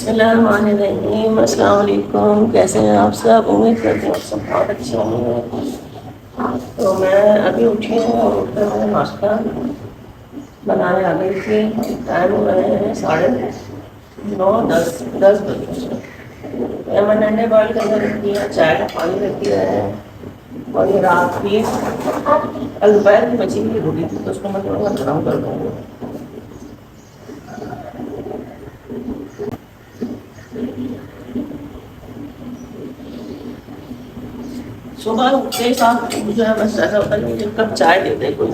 बिस्मिल्लाहिर्रहमानिर्रहीम, अस्सलाम वालेकुम। कैसे हैं आप सब? उम्मीद करती हूँ आप सब बहुत अच्छे होंगे। तो मैं अभी उठी हूँ और उठकर मैंने नाश्ता बनाने आ गई थी। टाइम हो रहे हैं 9:30 बजे। मैंने अंडे बॉयल करके रख दिया, चाय का पानी रख दिया है और ये रात की दोपहर की बची हुई रोटी थी तो उसको मैं थोड़ा गर्म कर दूँगी। सुबह उठते ही साथ जो है बस ऐसा होता है कि मुझे एक कप चाय दे दे कोई,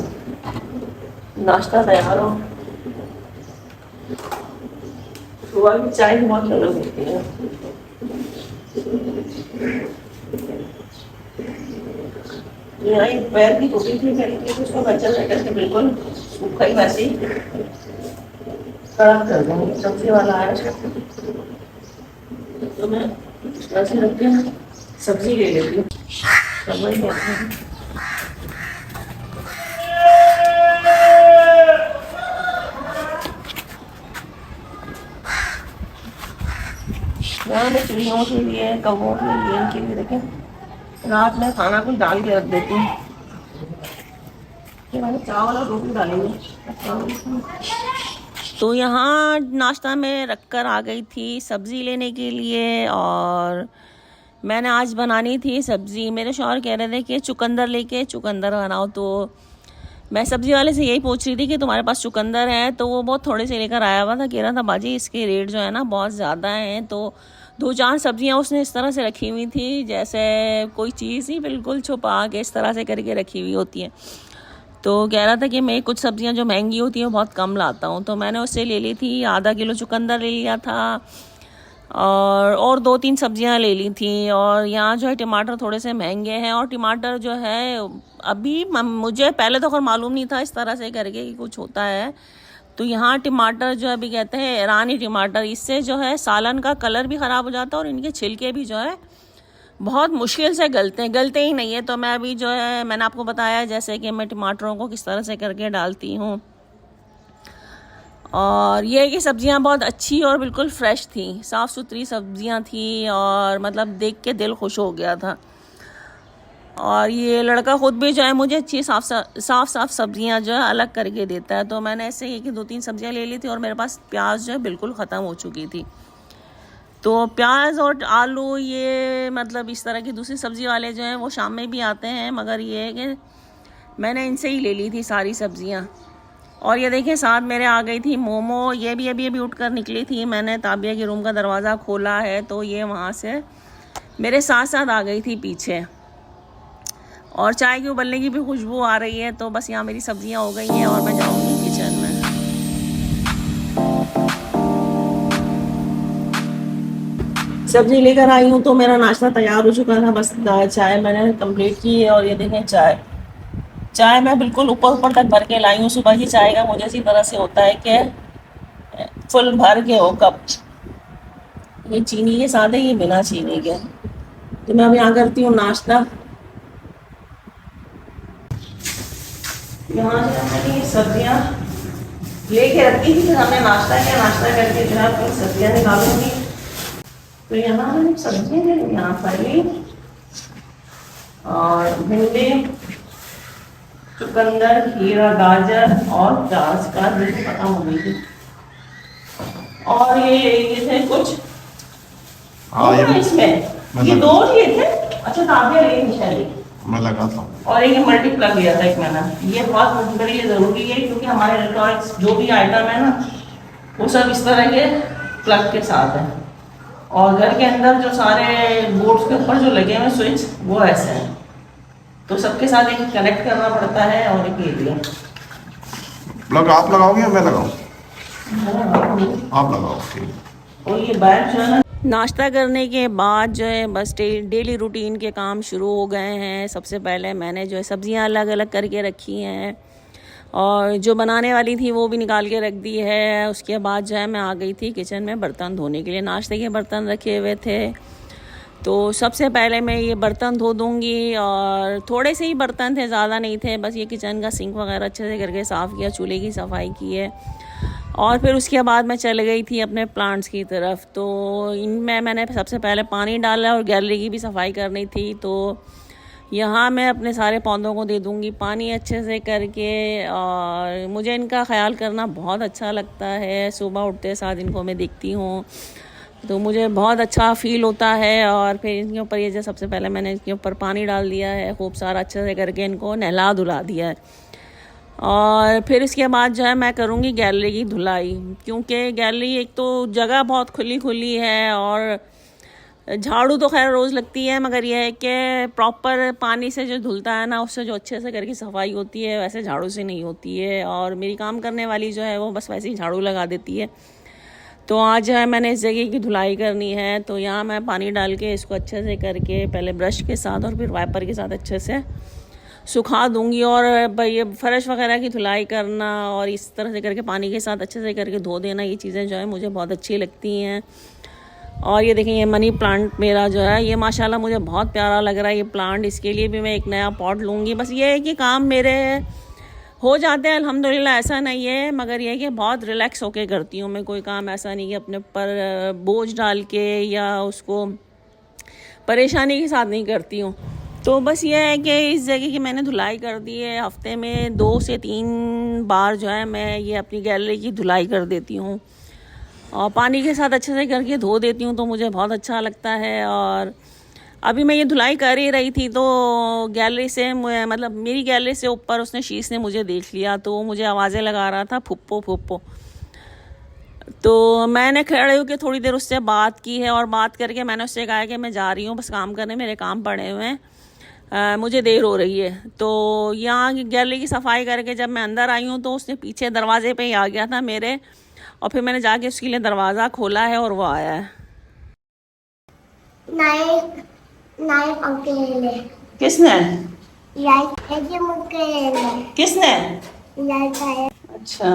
नाश्ता तैयार हो। सुबह की चाय की बहुत अलग होती है। यहाँ एक पैर की रोटी थी मेरी थी, उसको बच्चा लेकर के बिल्कुल सूखा ही वैसे ही कड़क कर दूँगी। सब्जी वाला आया तो मैं वैसे रख के सब्जी ले लेती हूँ। सब वही कहते हैं। यहाँ मैं चिड़ियों के लिए, कौवों के लिए, इनके लिए देखें रात में खाना कुछ डाल के रख देती हूँ। मैंने चावल और रोटी डालेंगे। तो यहाँ नाश्ता में रखकर आ गई थी सब्ज़ी लेने के लिए और मैंने आज बनानी थी सब्ज़ी। मेरे शौहर कह रहे थे कि चुकंदर लेके चुकंदर बनाओ, तो मैं सब्ज़ी वाले से यही पूछ रही थी कि तुम्हारे पास चुकंदर है, तो वो बहुत थोड़े से लेकर आया हुआ था। कह रहा था बाजी इसके रेट जो है ना बहुत ज़्यादा हैं। तो 2-4 सब्जियां उसने इस तरह से रखी हुई थी जैसे कोई चीज़ ही बिल्कुल छुपा के इस तरह से करके रखी हुई होती है। तो कह रहा था कि मैं कुछ सब्जियां जो महंगी होती हैं वो बहुत कम लाता हूँ, तो मैंने उससे ले ली थी। आधा किलो चुकंदर ले लिया था और 2-3 सब्जियां ले ली थी। और यहाँ जो है टमाटर थोड़े से महंगे हैं और टमाटर जो है अभी मुझे पहले तो खैर मालूम नहीं था इस तरह से करके कि कुछ होता है। तो यहाँ टमाटर जो अभी कहते हैं ईरानी टमाटर, इससे जो है सालन का कलर भी ख़राब हो जाता है और इनके छिलके भी जो है बहुत मुश्किल से गलते ही नहीं है। तो मैं अभी जो है मैंने आपको बताया जैसे कि मैं टमाटरों को किस तरह से करके डालती हूँ। और ये कि सब्जियां बहुत अच्छी और बिल्कुल फ्रेश थी, साफ़ सुथरी सब्जियां थी और मतलब देख के दिल खुश हो गया था। और ये लड़का ख़ुद भी जो है मुझे अच्छी साफ़ सब्जियां जो है अलग करके देता है। तो मैंने ऐसे ही कि 2-3 सब्जियां ले ली थी और मेरे पास प्याज जो है बिल्कुल ख़त्म हो चुकी थी। तो प्याज और आलू ये मतलब इस तरह की दूसरी सब्ज़ी वाले जो हैं वो शाम में भी आते हैं, मगर ये है कि मैंने इनसे ही ले ली थी सारी सब्जियां। और ये देखिए साथ मेरे आ गई थी मोमो, ये भी अभी उठ कर निकली थी। मैंने ताबिया के रूम का दरवाज़ा खोला है तो ये वहाँ से मेरे साथ साथ आ गई थी पीछे। और चाय की उबलने की भी खुशबू आ रही है। तो बस यहाँ मेरी सब्जियाँ हो गई हैं और मैं जाऊँगी किचन में। सब्जी लेकर आई हूँ तो मेरा नाश्ता तैयार हो चुका था, बस चाय मैंने कंप्लीट की है। और ये देखें चाय मैं बिल्कुल ऊपर तक भर के लाई हूँ। सुबह की चाय का मुझे इसी तरह से होता है कि फुल भर के हो कप। ये चीनी के साथ है, ये बिना चीनी के। तो मैं अब यहाँ करती हूँ नाश्ता। यहाँ जो मैंने ये सब्जियाँ लेके रखी थी, फिर हमने नाश्ता किया। नाश्ता करके जो है अपनी सब्जियाँ निकालूंगी। तो यहाँ मैंने सब्जियाँ ले ली, यहाँ फली और भिंडी, चुकंदर, खीरा, गाजर और प्याज का मुझे पता हो गई थी। और ये थे कुछ इसमें ये 2 लिए थे। अच्छा ताबिया ले शायद मैं लगाता हूँ। और एक मल्टी प्लग लिया था एक मैंने। ये बहुत मेरे लिए ज़रूरी है क्योंकि हमारे इलेक्ट्रॉनिक्स जो भी आइटम है ना वो सब इस तरह के प्लग के साथ है। और घर के अंदर जो सारे बोर्ड्स के ऊपर जो लगे हुए स्विच वो ऐसे हैं, तो सबके साथ एक कनेक्ट करना पड़ता है। और एक ये लिए प्लग आप लगाओगे या मैं लगाऊं? आप लगाओ। और ये बैग जो है ना, नाश्ता करने के बाद जो है बस डेली रूटीन के काम शुरू हो गए हैं। सबसे पहले मैंने जो है सब्जियां अलग अलग करके रखी हैं और जो बनाने वाली थी वो भी निकाल के रख दी है। उसके बाद जो है मैं आ गई थी किचन में बर्तन धोने के लिए। नाश्ते के बर्तन रखे हुए थे तो सबसे पहले मैं ये बर्तन धो दूँगी। और थोड़े से ही बर्तन थे, ज़्यादा नहीं थे। बस ये किचन का सिंक वगैरह अच्छे से करके साफ़ किया, चूल्हे की सफाई की है। और फिर उसके बाद मैं चल गई थी अपने प्लांट्स की तरफ। तो इनमें मैंने सबसे पहले पानी डाला और गैलरी की भी सफाई करनी थी। तो यहाँ मैं अपने सारे पौधों को दे दूँगी पानी अच्छे से करके। और मुझे इनका ख्याल करना बहुत अच्छा लगता है। सुबह उठते साथ इनको मैं देखती हूँ तो मुझे बहुत अच्छा फ़ील होता है। और फिर इनके ऊपर ये जो सबसे पहले मैंने इनके ऊपर पानी डाल दिया है, खूब सारा अच्छे से करके इनको नहला धुला दिया है। और फिर इसके बाद जो है मैं करूँगी गैलरी की धुलाई, क्योंकि गैलरी एक तो जगह बहुत खुली खुली है और झाड़ू तो खैर रोज़ लगती है, मगर यह है कि प्रॉपर पानी से जो धुलता है ना, उससे जो अच्छे से करके सफाई होती है वैसे झाड़ू से नहीं होती है। और मेरी काम करने वाली जो है वो बस वैसे ही झाड़ू लगा देती है। तो आज जो है मैंने इस जगह की धुलाई करनी है। तो यहाँ मैं पानी डाल के इसको अच्छे से करके पहले ब्रश के साथ और फिर वाइपर के साथ अच्छे से सुखा दूंगी। और ये फर्श वगैरह की धुलाई करना और इस तरह से करके पानी के साथ अच्छे से करके धो देना, ये चीज़ें जो है मुझे बहुत अच्छी लगती हैं। और ये देखें, ये मनी प्लांट मेरा जो है ये माशाल्लाह मुझे बहुत प्यारा लग रहा है ये प्लांट। इसके लिए भी मैं एक नया पॉट लूँगी। बस ये है कि काम मेरे हो जाते हैं अल्हम्दुलिल्लाह, ऐसा नहीं है, मगर यह है कि बहुत रिलैक्स होके करती हूँ मैं कोई काम। ऐसा नहीं कि अपने ऊपर बोझ डाल के या उसको परेशानी के साथ नहीं करती हूँ। तो बस ये है कि इस जगह की मैंने धुलाई कर दी है। हफ्ते में 2 से 3 बार जो है मैं ये अपनी गैलरी की धुलाई कर देती हूँ और पानी के साथ अच्छे से करके धो देती हूँ, तो मुझे बहुत अच्छा लगता है। और अभी मैं ये धुलाई कर ही रही थी तो गैलरी से मतलब मेरी गैलरी से ऊपर उसने शीश ने मुझे देख लिया, तो वो मुझे आवाज़ें लगा रहा था, फुप्पो फुप्पो। तो मैंने खड़े होकर थोड़ी देर उससे बात की है और बात करके मैंने उससे कहा कि मैं जा रही हूँ बस काम करने, मेरे काम पड़े हुए हैं, मुझे देर हो रही है। तो यहाँ की गैलरी की सफाई करके जब मैं अंदर आई हूँ तो उसने पीछे दरवाजे पे ही आ गया था मेरे, और फिर मैंने जाके उसके लिए दरवाज़ा खोला है और वो आया है। नए पंखे ले ले। किसने? किसने? अच्छा,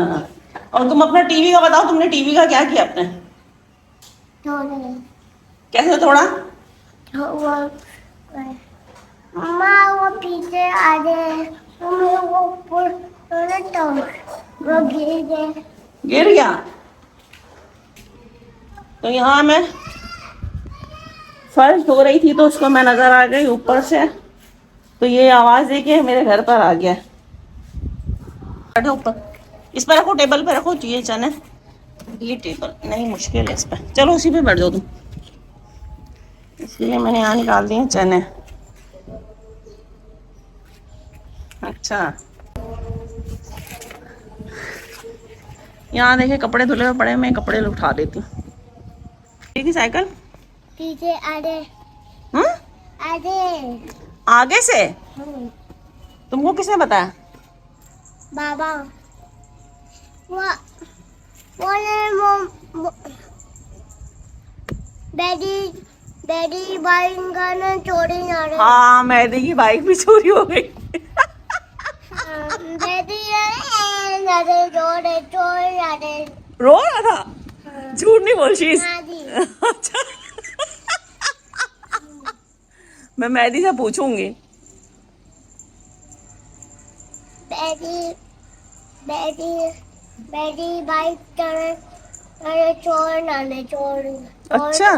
और तुम अपना टीवी का बताओ, तुमने टीवी का क्या किया अपने? कैसे तोड़ा? मम्मा वो पीछे आ गए, वो गिर गए। गिर गया? तो यहाँ मैं फर्श धो रही थी तो उसको मैं नजर आ गई ऊपर से, तो ये आवाज दे के मेरे घर पर आ गया। बैठो ऊपर, इस पर रखो, टेबल पे रखो ये चने। ये टेबल नहीं, मुश्किल है इस पर, चलो उसी पे बैठ जाओ तुम। इसलिए मैंने यहाँ निकाल दिए चने। अच्छा, यहाँ देखे कपड़े धुले हुए पड़े, मैं कपड़े उठा देती हूँ। ठीक है, साइकिल पीछे आगे। आगे से? तुमको किसने बताया? बाबा वो डैडी बाइक का ना चोरी ना रहे। हाँ, मेहदी की बाइक भी चोरी हो गई। डैडी चोर रो रहा था? झूठ नहीं बोल शीश। अच्छा, मैं मेहदी से पूछूंगी। डैडी बाइक चोर नाने चोर। अच्छा,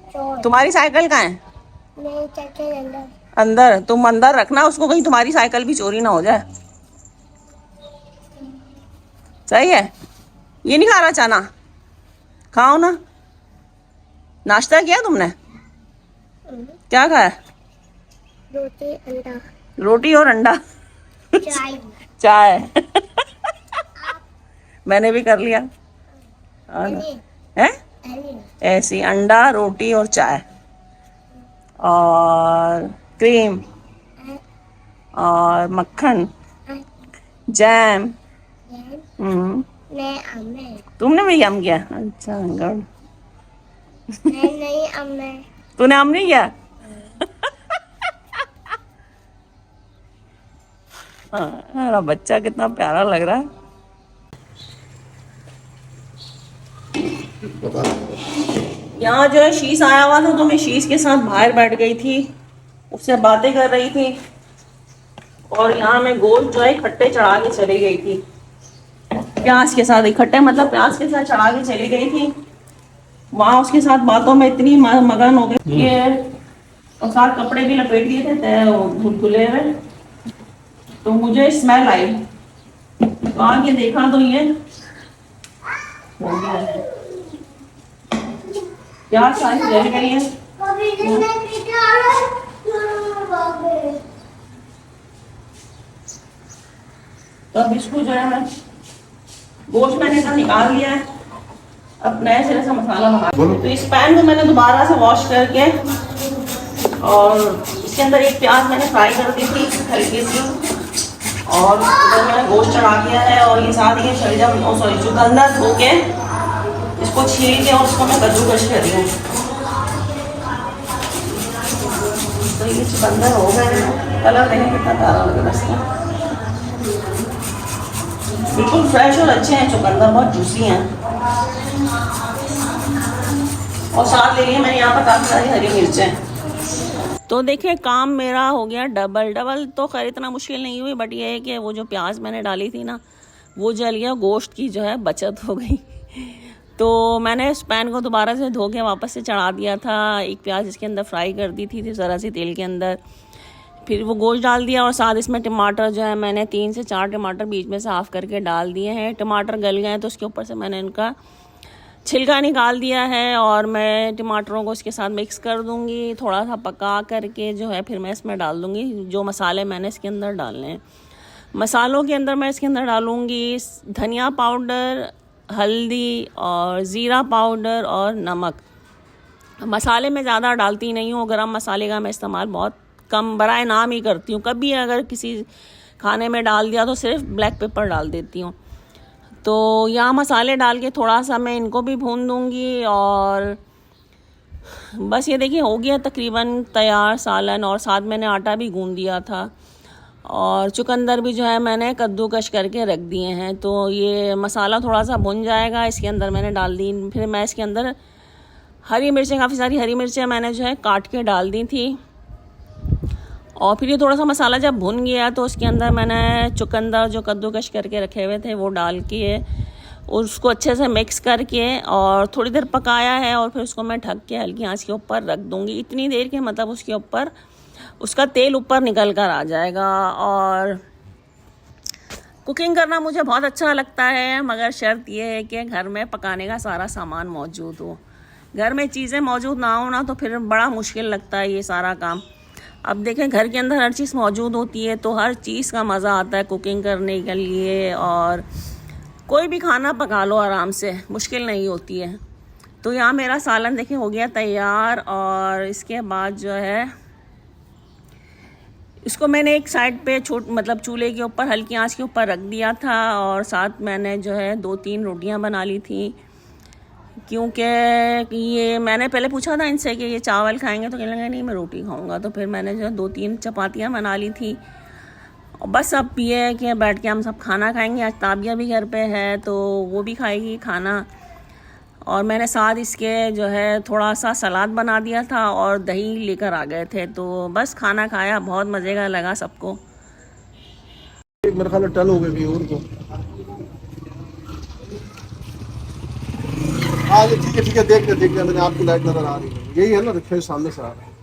चोर तुम्हारी साइकिल कहाँ है? मेरे चाचे अंदर। अंदर? तुम अंदर रखना उसको, कहीं तुम्हारी साइकिल भी चोरी ना हो जाए। सही है। ये नहीं खा रहा चना? खाओ ना। नाश्ता किया तुमने? क्या खाया? रोटी अंडा। रोटी और अंडा? चाय। चाय। मैंने भी कर लिया। है ऐसी, अंडा रोटी और चाय और क्रीम और मक्खन, जैम। तुमने भी यम किया? अच्छा, गुड। नहीं अब मैं। तूने आम नहीं किया? मेरा बच्चा कितना प्यारा लग रहा है। यहाँ जो है शीश आया हुआ था तो मैं शीश के साथ बाहर बैठ गई थी, उससे बातें कर रही थी। और यहाँ मैं गोश्त जो है खट्टे चढ़ा के चली गई थी। प्याज के साथ इकट्ठे, मतलब प्याज के साथ चढ़ा के चली गई थी वहां। उसके साथ बातों में इतनी मगन हो गई कि और साथ कपड़े भी लपेट दिए थे धुलधुले हुए, तो मुझे स्मेल आई। तो आके देखा तो ये हो गया है, प्याज सारी जल गई है। तो अब इसको जो है गोश्त मैंने सब निकाल लिया है, अब नए सिरे से मसाला बना। तो इस पैन को मैंने दोबारा से वॉश करके, और इसके अंदर एक प्याज मैंने फ्राई कर दी थी हल्की सी, और इधर मैंने गोश्त चढ़ा दिया है। और ये साथ ही शलजम सॉरी चुकंदर धो के इसको छील के और इसको मैं कद्दूकश कर रही हूँ। तो ये चुकंदर हो गए, कलर देखें कितना प्यारा लग रहा है इसका, बिल्कुल फ्रेश और अच्छे हैं चुकंदर, बहुत जूसी हैं। और साथ ले लिए मैंने यहाँ पर काफ़ी सारी हरी मिर्चें। तो देखिए काम मेरा हो गया डबल तो खैर इतना मुश्किल नहीं हुई, बट ये है कि वो जो प्याज मैंने डाली थी ना वो जल गया, गोश्त की जो है बचत हो गई। तो मैंने इस पैन को दोबारा से धो के वापस से चढ़ा दिया था, एक प्याज इसके अंदर फ्राई कर दी थी ज़रा सी तेल के अंदर, फिर वो गोश्त डाल दिया। और साथ इसमें टमाटर जो है मैंने 3 से 4 टमाटर बीच में साफ़ करके डाल दिए हैं। टमाटर गल गए तो उसके ऊपर से मैंने इनका छिलका निकाल दिया है, और मैं टमाटरों को इसके साथ मिक्स कर दूंगी, थोड़ा सा पका करके जो है फिर मैं इसमें डाल दूंगी जो मसाले मैंने इसके अंदर डालने हैं। मसालों के अंदर मैं इसके अंदर डालूंगी धनिया पाउडर, हल्दी और ज़ीरा पाउडर और नमक। मसाले मैं ज़्यादा डालती नहीं हूँ, गरम मसाले का मैं इस्तेमाल बहुत कम बराए नाम ही करती हूँ, कभी अगर किसी खाने में डाल दिया तो सिर्फ ब्लैक पेपर डाल देती हूँ। तो यहाँ मसाले डाल के थोड़ा सा मैं इनको भी भून दूँगी, और बस ये देखिए हो गया तकरीबन तैयार सालन। और साथ मैंने आटा भी गूंद दिया था, और चुकंदर भी जो है मैंने कद्दूकश करके रख दिए हैं। तो ये मसाला थोड़ा सा भुन जाएगा, इसके अंदर मैंने डाल दी, फिर मैं इसके अंदर हरी मिर्चें, काफ़ी सारी हरी मिर्चें मैंने जो है काट के डाल दी थी। और फिर ये थोड़ा सा मसाला जब भुन गया तो उसके अंदर मैंने चुकंदर जो कद्दूकश करके रखे हुए थे वो डाल के उसको अच्छे से मिक्स करके और थोड़ी देर पकाया है, और फिर उसको मैं ढक के हल्की आंच के ऊपर रख दूँगी, इतनी देर के मतलब उसके ऊपर उसका तेल ऊपर निकल कर आ जाएगा। और कुकिंग करना मुझे बहुत अच्छा लगता है, मगर शर्त ये है कि घर में पकाने का सारा सामान मौजूद हो। घर में चीज़ें मौजूद ना हो ना तो फिर बड़ा मुश्किल लगता है ये सारा काम। अब देखें घर के अंदर हर चीज़ मौजूद होती है तो हर चीज़ का मज़ा आता है कुकिंग करने के लिए, और कोई भी खाना पका लो आराम से, मुश्किल नहीं होती है। तो यहाँ मेरा सालन देखें हो गया तैयार, और इसके बाद जो है इसको मैंने एक साइड पे मतलब चूल्हे के ऊपर हल्की आंच के ऊपर रख दिया था, और साथ मैंने जो है 2-3 रोटियां बना ली थी, क्योंकि ये मैंने पहले पूछा था इनसे कि ये चावल खाएंगे, तो कहने लगे नहीं मैं रोटी खाऊंगा। तो फिर मैंने जो 2-3 चपातियाँ बना ली थी, और बस अब ये है कि बैठ के हम सब खाना खाएंगे। आज ताबिया भी घर पे है तो वो भी खाएगी खाना, और मैंने साथ इसके जो है थोड़ा सा सलाद बना दिया था और दही लेकर आ गए थे, तो बस खाना खाया, बहुत मज़े का लगा सबको। मेरे ख्याल में टल हो गई और को। हाँ ठीक है देख रहे मैंने आपकी लाइट नजर आ रही है, यही है ना, देखिए सामने से आ रहा है।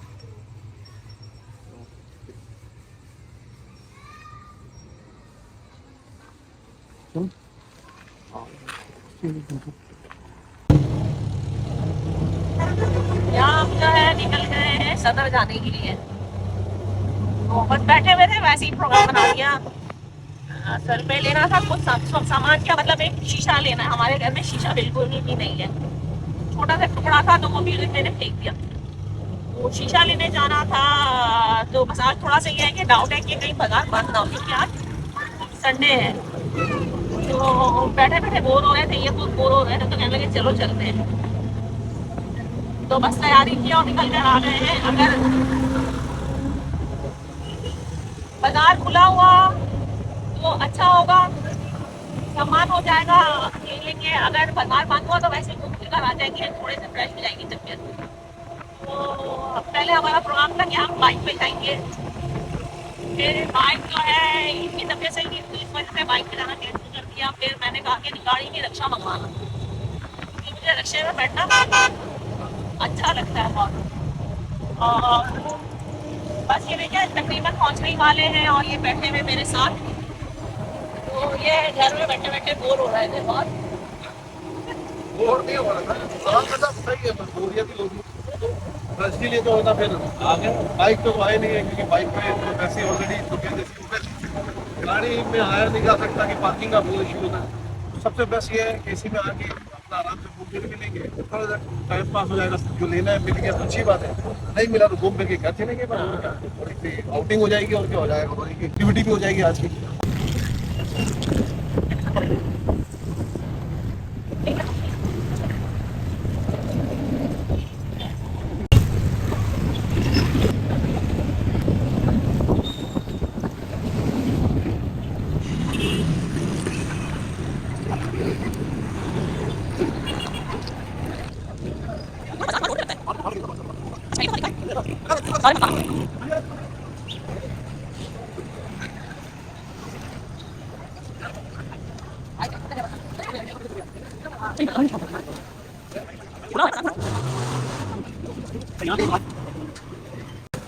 यहाँ हम जो है निकल गए हैं सदर जाने के लिए, तो बस बैठे हुए थे वैसे ही प्रोग्राम बना दिया। सर पे लेना था कुछ सामान, क्या मतलब एक शीशा लेना है, हमारे घर में शीशा बिल्कुल भी नहीं है, छोटा सा टुकड़ा था तो वो भी मैंने फेंक दिया। वो शीशा लेने जाना था, तो बस आज थोड़ा सा ये है कि डाउट है कि कहीं बाजार बंद ना हो, क्योंकि आज संडे है। तो बैठे बैठे बोर हो रहे थे, ये खुद बोर हो रहे थे, तो कहने लगे चलो चलते हैं। तो बस तैयारी की और निकल कर आ गए हैं। अगर बाजार खुला हुआ तो अच्छा होगा, सामान हो जाएगा ले लेंगे। अगर बाजार बंद हुआ तो वैसे घूम फिर कर आ जाएंगे, थोड़े से फ्रेश हो जाएगी तबीयत। तो पहले हमारा प्रोग्राम था कि हम बाइक पे जाएंगे, फिर बाइक जो है इनकी तबीयत सही नहीं थी, इस वजह से बाइक पे जाना कैंसिल कर या फिर मैंने कहा कि गाड़ी में रिक्शा मंगवाना, क्योंकि मुझे रिक्शे में बैठना अच्छा लगता है बहुत। और बस ये देखिए तकरीबन पहुंचने ही वाले हैं और ये बैठे हुए मेरे साथ, तो ये घर में बैठे बैठे बोर हो रहे थे बहुत। बोर नहीं हो रहा था, मतलब सही है, बस बोरियत ही होगी तो इसीलिए तो होता फिर आ गए। बाइक तो आए नहीं है क्योंकि बाइक पे तो वैसे ऑलरेडी तो जैसे गाड़ी में हायर नहीं जा सकता कि पार्किंग का बहुत इशू होता है। तो सबसे बेस्ट ये है कि इसी में आके अपना आराम से घूम फिर भी लेंगे, थोड़ा सा टाइम पास हो जाएगा। जो लेना है मिल गया तो अच्छी बात है, नहीं मिला तो घूम फिर के घर चलेंगे, पर और क्या, थोड़ी सी आउटिंग हो जाएगी और क्या हो जाएगा, थोड़ी एक्टिविटी भी हो जाएगी आज की।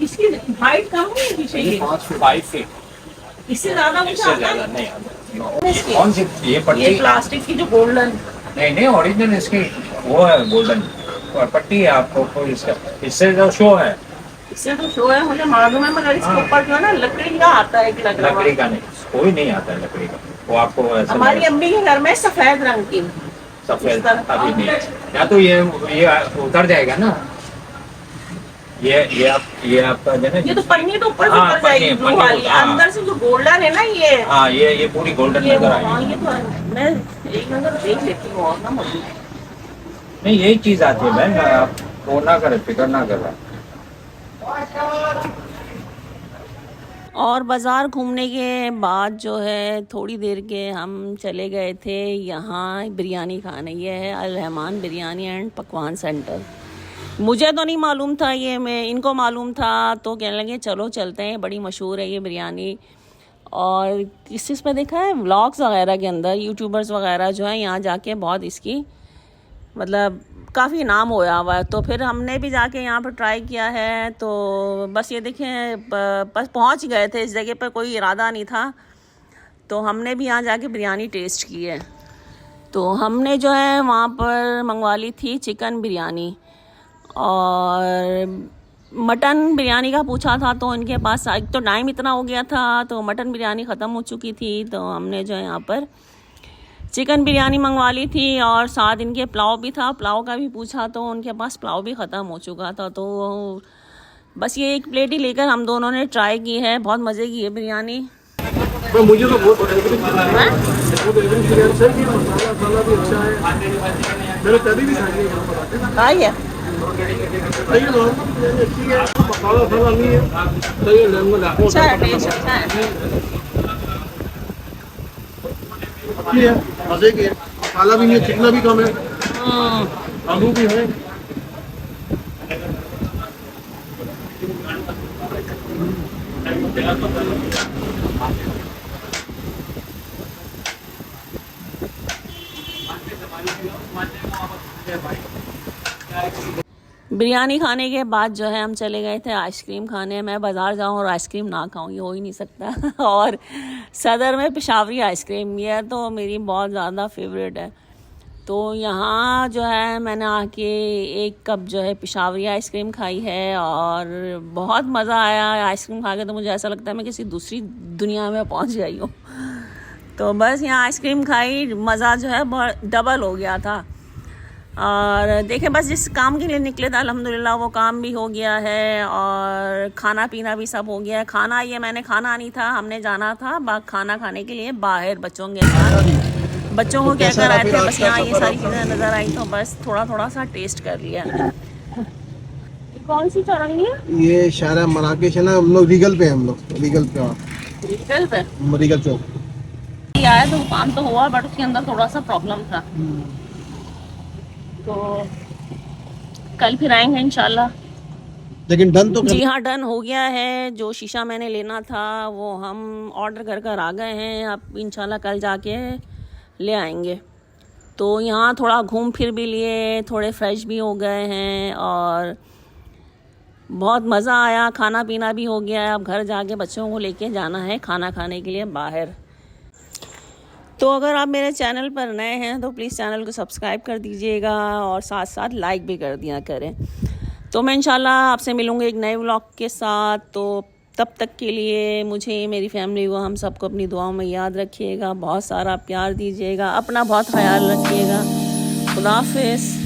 इसकी हाइट कम है पीछे की? 5 फीट इससे ज्यादा मुझे इससे आता ज्यादा है। नहीं आता। इसकी? कौन सी ये पट्टी? ये प्लास्टिक की जो गोल्डन, नहीं ओरिजिनल इसकी वो है गोल्डन पट्टी है आपको कोई इसका, इससे जो शो है। इससे तो शो है मुझे मालूम है, मगर इसके ऊपर जो है ना लकड़ी का आता है, एक लग रहा लकड़ी है। का नहीं, कोई नहीं आता है लकड़ी का, वो आपको ऐसा हमारी नहीं- अम्मी के घर में सफेद रंग की सफेद इस तरह- अभी नहीं, या तो ये उतर जाएगा ना, ये आपका जो है ये तो पन्नी तो ऊपर से हाँ, उतर जाएगी पन्नी- ब्लू पन्नी वाली, हाँ। अंदर से जो गोल्डन है ना ये हाँ ये पूरी गोल्डन ये नजर हाँ, आएगी। ये तो मैं एक नजर देख लेती हूँ और ना मौजूद। नहीं यही चीज आती है बहन, आप वो ना करें, फिक्र ना कर रहा। और बाज़ार घूमने के बाद जो है थोड़ी देर के हम चले गए थे यहाँ बिरयानी खाने। ये है अल रहमान बिरयानी एंड पकवान सेंटर। मुझे तो नहीं मालूम था ये, मैं इनको मालूम था तो कहने लगे चलो चलते हैं, बड़ी मशहूर है ये बिरयानी। और किस चीज़ पे देखा है, व्लॉग्स वगैरह के अंदर यूट्यूबर्स वगैरह जो है यहाँ जाके बहुत इसकी मतलब काफ़ी नाम होया हुआ है। तो फिर हमने भी जाके यहाँ पर ट्राई किया है। तो बस ये देखें बस पहुँच गए थे इस जगह पर, कोई इरादा नहीं था। तो हमने भी यहाँ जाके बिरयानी टेस्ट की है। तो हमने जो है वहाँ पर मंगवा ली थी चिकन बिरयानी, और मटन बिरयानी का पूछा था तो इनके पास एक तो टाइम इतना हो गया था तो मटन बिरयानी ख़त्म हो चुकी थी। तो हमने जो है यहाँ पर चिकन बिरयानी मंगवा ली थी, और साथ इनके पुलाव भी था, पुलाव का भी पूछा तो उनके पास पुलाव भी ख़त्म हो चुका था। तो बस ये एक प्लेट ही लेकर हम दोनों ने ट्राई की है, बहुत मज़े की है बिरयानी। मुझे तो बहुत मसाला भी अच्छा है, मैंने कभी भी खाई है। खाई है मसाला साला नहीं है, सही है, अच्छा है, टेस्ट अच्छा है। अच्छी है, मजे की है, मसाला भी नहीं है, चिकना भी कम है, आलू भी है। बिरयानी खाने के बाद जो है हम चले गए थे आइसक्रीम खाने। मैं बाज़ार जाऊं और आइसक्रीम ना खाऊं ये हो ही नहीं सकता। और सदर में पेशावरी आइसक्रीम, ये तो मेरी बहुत ज़्यादा फेवरेट है। तो यहाँ जो है मैंने आके एक कप जो है पेशावरी आइसक्रीम खाई है और बहुत मज़ा आया। आइसक्रीम खा के तो मुझे ऐसा लगता है मैं किसी दूसरी दुनिया में पहुँच गई हूँ। तो बस यहाँ आइसक्रीम खाई, मज़ा जो है बहुत डबल हो गया था। और देखें बस जिस काम के लिए निकले थे अल्हम्दुलिल्लाह वो काम भी हो गया है, और खाना पीना भी सब हो गया है। खाना ये मैंने खाना नहीं था, हमने जाना था खाना खाने के लिए बाहर बच्चों के साथ। बच्चों को क्या कर आए थे, बस यहाँ ये सारी चीज़ें नज़र आई तो बस थोड़ा थोड़ा सा टेस्ट कर लिया। कौन सी चौरंगी है ये शारा मराकेश है ना, हम लोग रीगल पे हैं, हम लोग रीगल पे, रीगल पे रीगल चौक आया तो काम तो हुआ, बट उसके अंदर थोड़ा सा प्रॉब्लम था। तो कल फिर आएंगे इंशाल्लाह। लेकिन डन तो जी हाँ, डन हो गया है। जो शीशा मैंने लेना था वो हम ऑर्डर कर आ गए हैं। अब इंशाल्लाह कल जाके ले आएंगे। तो यहाँ थोड़ा घूम फिर भी लिए, थोड़े फ्रेश भी हो गए हैं और बहुत मज़ा आया, खाना पीना भी हो गया है। अब घर जाके बच्चों को लेके जाना है खाना खाने के लिए बाहर। तो अगर आप मेरे चैनल पर नए हैं तो प्लीज़ चैनल को सब्सक्राइब कर दीजिएगा और साथ साथ लाइक भी कर दिया करें। तो मैं इंशाल्लाह आपसे मिलूँगी एक नए व्लॉग के साथ। तो तब तक के लिए मुझे, मेरी फैमिली को, हम सबको अपनी दुआओं में याद रखिएगा। बहुत सारा प्यार दीजिएगा, अपना बहुत ख्याल रखिएगा। खुदा हाफिज़।